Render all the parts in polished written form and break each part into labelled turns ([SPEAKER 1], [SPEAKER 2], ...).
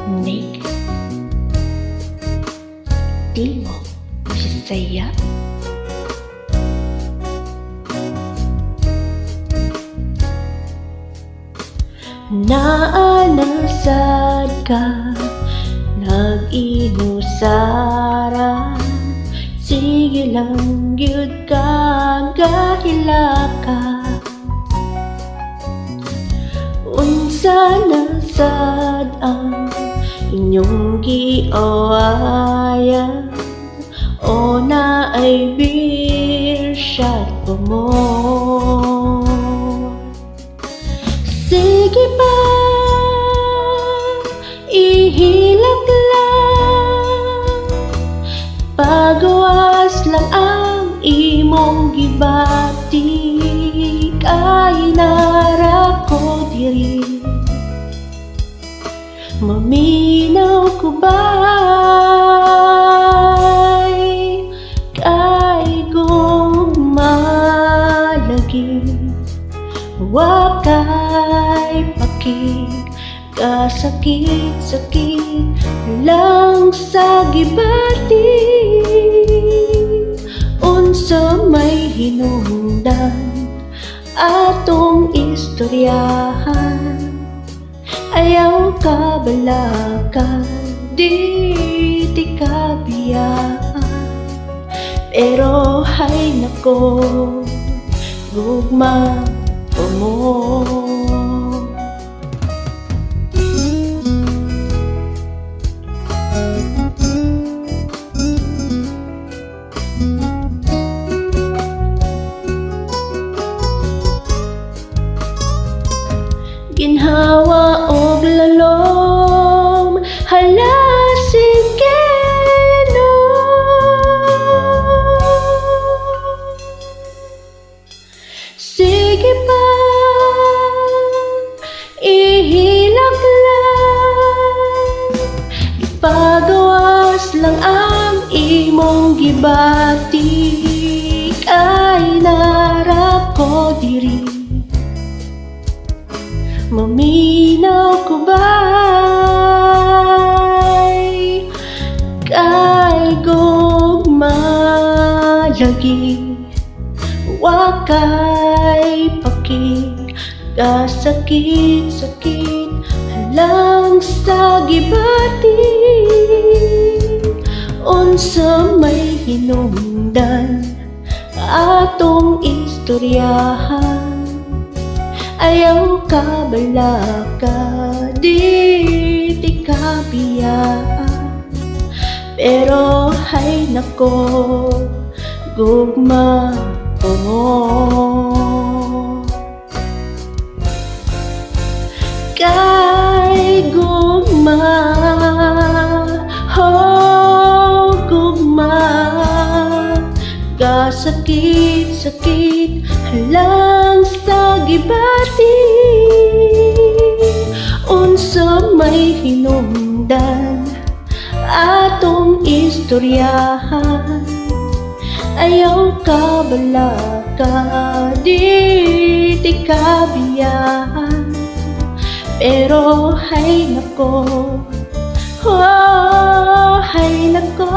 [SPEAKER 1] naked. Di mo masasaya. Naanasad ka, nag-inusara. Sige lang gyud ka, gahila ka. Unsa nasad ang inyong giawayan, o na ay beer shot pa mo? Sige pa, ihilak lang, pagawas lang ang imong gibati. Kay nara ko diri, maminaw ko ba'y kay gugma lagi. Wakay pakig kasakit-sakit lang sa gibati. Unsa may hinungdan atong istoryahan, ayaw ka balaka, di ka biyaan. Pero hay nako, gugma pa mo. Ginhawa og lalom, hala sige no. Sige pa, ihilak lang, ipagawas lang ang imong gibati. Kay nara ko diri, maminaw ko ba'y kay gugma lagi. Wakay pakig kasakit-sakit lang sa gibati. Unsa may hinungdan atong istoryahan, ayaw ka balaka, di ka biyaan. Pero hay nako, gugma pa mo. Kay gugma, oh gugma, kasakit-sakit lang sa gibati. Unsa may hinungdan atong istoryahan, ayaw ka balaka, di ka biyaan. Pero hay nako, oh hay nako,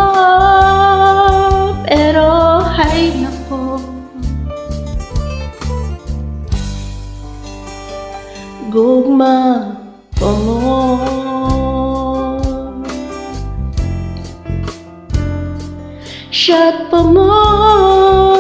[SPEAKER 1] pero hay nako, gugma pa mo. Shot pa mo.